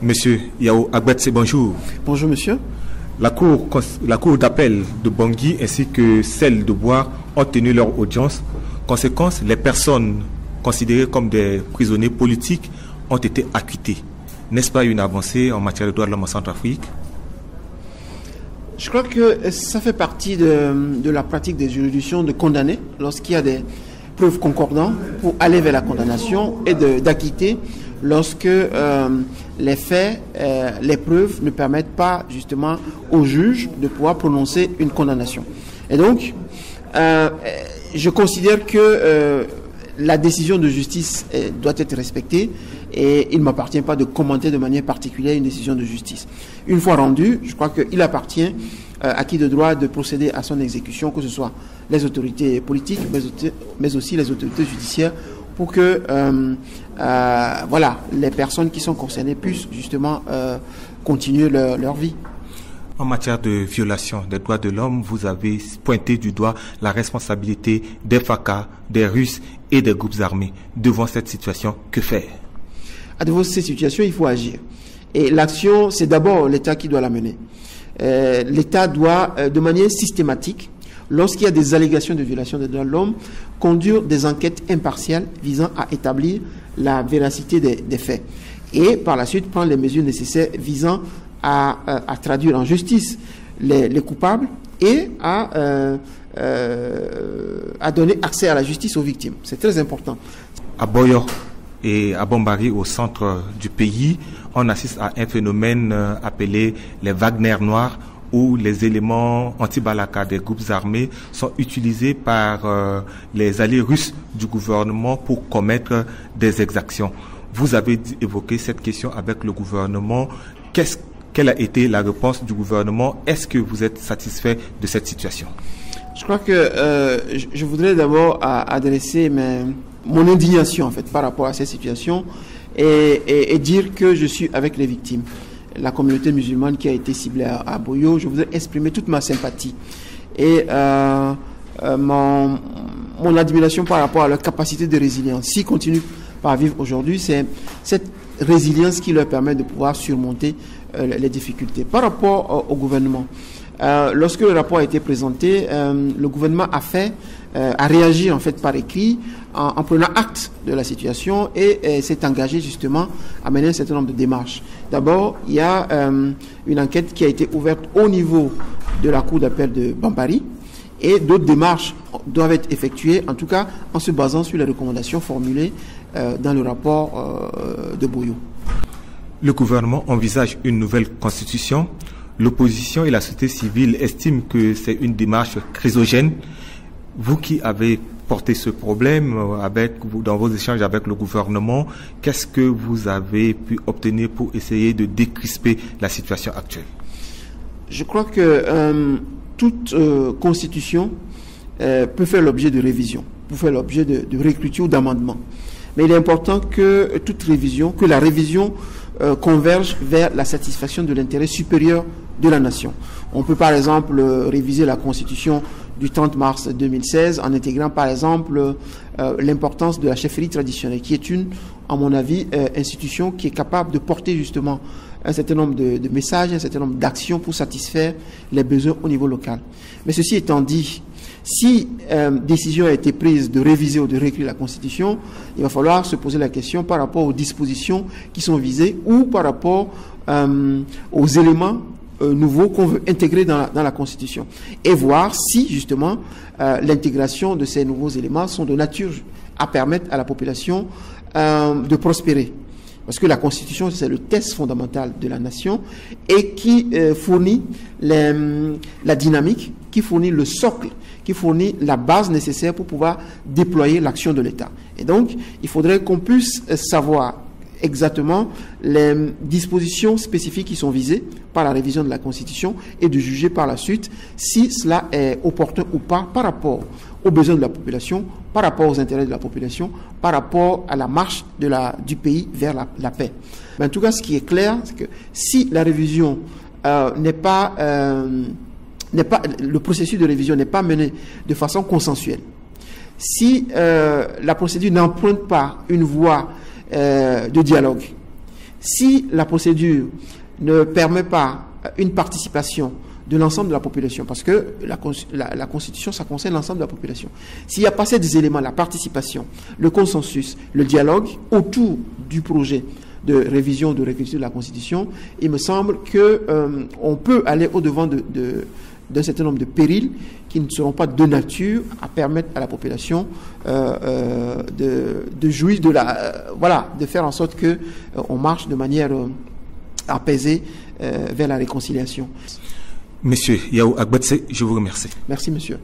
Monsieur Yao Agbetse, bonjour. Bonjour monsieur. La cour d'appel de Bangui ainsi que celle de Bois ont tenu leur audience. Conséquence, les personnes considérées comme des prisonniers politiques ont été acquittées. N'est-ce pas une avancée en matière de droits de l'homme en Centrafrique? Je crois que ça fait partie de la pratique des juridictions de condamner lorsqu'il y a des preuves concordantes pour aller vers la condamnation et d'acquitter lorsque les faits, les preuves ne permettent pas justement au juge de pouvoir prononcer une condamnation. Et donc, je considère que la décision de justice doit être respectée et il ne m'appartient pas de commenter de manière particulière une décision de justice. Une fois rendue, je crois qu'il appartient à qui de droit de procéder à son exécution, que ce soit les autorités politiques, mais aussi les autorités judiciaires, pour que voilà, les personnes qui sont concernées puissent justement continuer leur vie. En matière de violation des droits de l'homme, vous avez pointé du doigt la responsabilité des FACA, des Russes et des groupes armés. Devant cette situation, que faire? Devant cette situation, il faut agir. Et l'action, c'est d'abord l'État qui doit la mener. L'État doit, de manière systématique, lorsqu'il y a des allégations de violation des droits de l'homme, conduire des enquêtes impartiales visant à établir la véracité des faits. Et par la suite, prendre les mesures nécessaires visant à traduire en justice les coupables et à donner accès à la justice aux victimes. C'est très important. À Boyo et à Bombari, au centre du pays, on assiste à un phénomène appelé les Wagner noirs, où les éléments anti-Balaka des groupes armés sont utilisés par les alliés russes du gouvernement pour commettre des exactions. Vous avez évoqué cette question avec le gouvernement. Quelle a été la réponse du gouvernement? Est-ce que vous êtes satisfait de cette situation? Je crois que je voudrais d'abord adresser mon indignation en fait par rapport à cette situation et dire que je suis avec les victimes. La communauté musulmane qui a été ciblée à Boyo, je voudrais exprimer toute ma sympathie et mon admiration par rapport à leur capacité de résilience. S'ils continuent par vivre aujourd'hui, c'est cette résilience qui leur permet de pouvoir surmonter les difficultés. Par rapport au gouvernement, lorsque le rapport a été présenté, le gouvernement a réagi en fait par écrit en prenant acte de la situation et s'est engagé justement à mener un certain nombre de démarches. D'abord, il y a une enquête qui a été ouverte au niveau de la cour d'appel de Bambari et d'autres démarches doivent être effectuées, en tout cas en se basant sur les recommandations formulées dans le rapport de Boyo. Le gouvernement envisage une nouvelle constitution. L'opposition et la société civile estiment que c'est une démarche chrysogène. Vous qui avez porté ce problème dans vos échanges avec le gouvernement, qu'est-ce que vous avez pu obtenir pour essayer de décrisper la situation actuelle? Je crois que toute constitution peut faire l'objet de révision, peut faire l'objet de réécriture ou d'amendement. Mais il est important que la révision converge vers la satisfaction de l'intérêt supérieur de la nation. On peut par exemple réviser la constitution du 30 mars 2016 en intégrant par exemple l'importance de la chefferie traditionnelle qui est à mon avis, institution qui est capable de porter justement un certain nombre de messages, un certain nombre d'actions pour satisfaire les besoins au niveau local. Mais ceci étant dit, si décision a été prise de réviser ou de réécrire la Constitution, il va falloir se poser la question par rapport aux dispositions qui sont visées ou par rapport aux éléments nouveaux qu'on veut intégrer dans la Constitution et voir si justement l'intégration de ces nouveaux éléments sont de nature à permettre à la population de prospérer. Parce que la Constitution, c'est le test fondamental de la nation et qui fournit la dynamique, qui fournit le socle, qui fournit la base nécessaire pour pouvoir déployer l'action de l'État. Et donc, il faudrait qu'on puisse savoir exactement les dispositions spécifiques qui sont visées par la révision de la Constitution et de juger par la suite si cela est opportun ou pas par rapport aux besoins de la population, par rapport aux intérêts de la population, par rapport à la marche du pays vers la paix. Mais en tout cas, ce qui est clair, c'est que si la révision le processus de révision n'est pas mené de façon consensuelle, si la procédure n'emprunte pas une voie de dialogue, Si la procédure ne permet pas une participation de l'ensemble de la population, parce que la Constitution, ça concerne l'ensemble de la population. S'il n'y a pas ces deux éléments, la participation, le consensus, le dialogue autour du projet de révision, de réécriture de la Constitution, il me semble que on peut aller au-devant d'un certain nombre de périls qui ne seront pas de nature à permettre à la population de jouir de de faire en sorte que on marche de manière apaisée vers la réconciliation. Monsieur Yao Agbetse, je vous remercie. Merci, monsieur.